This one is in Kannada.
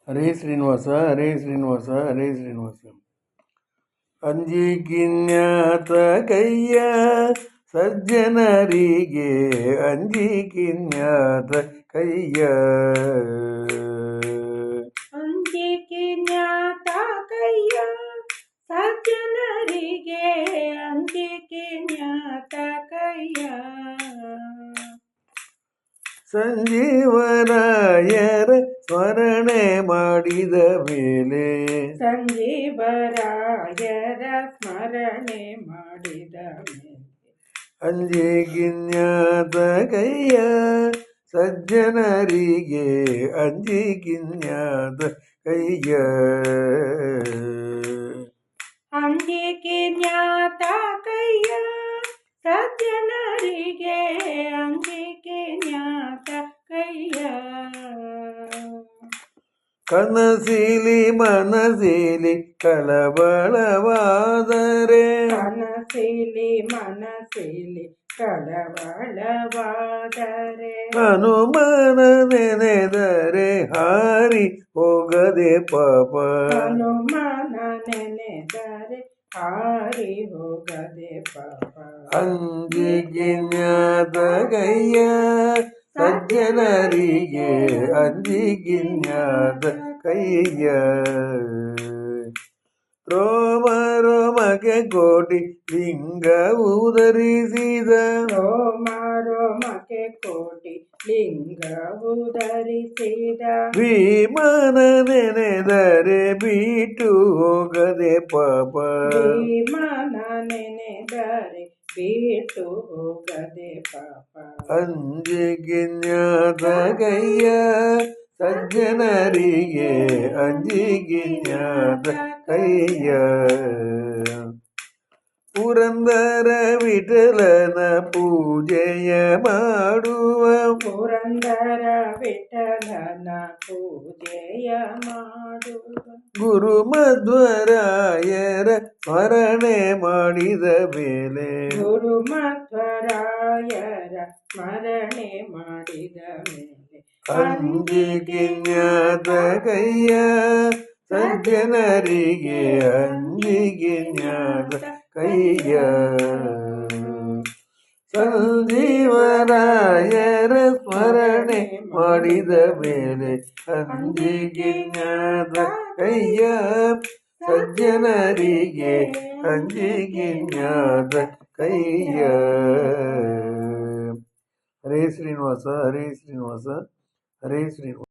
ಹರೇ ಶ್ರೀನಿವಾಸ ಹರೇ ಶ್ರೀನಿವಾಸ ಹರೇ ಶ್ರೀನಿವಾಸ. ಅಂಜಿಕಿನ್ಯಾತ ಕೈಯ ಸಜ್ಜನರಿಗೆ ಅಂಜಿಕಿನ್ಯಾತ ಕೈಯ. ಅಂಜಿಕಿನ್ಯಾತ ಕೈಯ ಸಜ್ಜನರಿಗೆ ಅಂಜಿಕಿನ್ಯಾತ ಕೈಯ. ಸಂಜೀವರಾಯರ ಸ್ಮರಣೆ ಮಾಡಿದ ಮೇಲೆ ಸಂಜೀವರಾಯರ ಸ್ಮರಣೆ ಮಾಡಿದ ಮೇಲೆ ಅಂಜಿಕಿನ್ಯಾತ ಕೈಯ ಸಜ್ಜನರಿಗೆ ಅಂಜಿಕಿನ್ಯಾತ ಕೈಯ. ಅಂಜಿಕಿನ್ಯಾತ ಕೈಯ ಸಜ್ಜನರಿಗೆ ಅಂಜಿಕಿನ್ಯಾತ ಕೈಯ. ಕನಸಿಲಿ ಮನಸಿಲಿ ಕಳವಳವಾದರೆ ಕನಸಿಲಿ ಮನಸಿಲಿ ಕಳವಳವಾದರೆ ಹನುಮನ ನೆನೆದರೆ ಹಾರಿ ಹೋಗದೆ ಪಾಪ. ಹನುಮನ ನೆನೆದರೆ ಹಾರಿ ಹೋಗದೆ ಪಾಪ. ಅಂಜಿಕಿನ್ಯಾತ ಕೈಯ ಸಜ್ಜನರಿಗೆ ಅಂಜಿಕಿನ್ಯಾತ ಕೈಯ. ರೋಮ ರೋಮಕ್ಕೆ ಕೋಟಿ ಲಿಂಗ ಉದರಿಸಿದ ರೋಮ ರೋಮಕ್ಕೆ ಕೋಟಿ ಲಿಂಗ ಉದರಿಸಿದ ಭೀಮನ ನೆನೆದರೆ ಬಿಟ್ಟು ಹೋಗದೆ ಪಾಪ. ಭೀಮನ ನೆನೆದರೆ ಬಿಟ್ಟು ಹೋಗದೆ ಪಾಪ. ಅಂಜಿಕಿನ್ಯಾತ ಕೈಯ ಸಜ್ಜನರಿಗೆ ಅಂಜಿಕಿನ್ಯಾತ ಕೈಯ. ಪುರಂದರ ವಿಠಲನ ಪೂಜೆಯ ಮಾಡುವ ಪುರಂದರ ವಿಠಲನ ಪೂಜೆಯ ಮಾಡುವ ಗುರು ಮಧ್ವರಾಯರ ಸ್ಮರಣೆ ಮಾಡಿದ ಮೇಲೆ ಗುರು ಮಧ್ವರಾಯರ ಸ್ಮರಣೆ ಮಾಡಿದ ಮೇಲೆ ಅಂಜಿಕಿನ್ಯಾತ ಕೈಯ ಸಜ್ಜನರಿಗೆ ಅಂಜಿಕಿನ್ಯಾತ ಕೈಯ. ಸಂಜೀವರಾಯರ ಸ್ಮರಣೆ ಮಾಡಿದ ಮೇಲೆ ಅಂಜಿಕಿನ್ಯಾತ ಕೈಯ ಸಜ್ಜನರಿಗೆ ಅಂಜಿಕಿನ್ಯಾತ ಕೈಯ. ಹರೇ ಶ್ರೀನಿವಾಸ ಹರೇ ಶ್ರೀನಿವಾಸ ಹರೇ ಶ್ರೀನಿವಾಸ.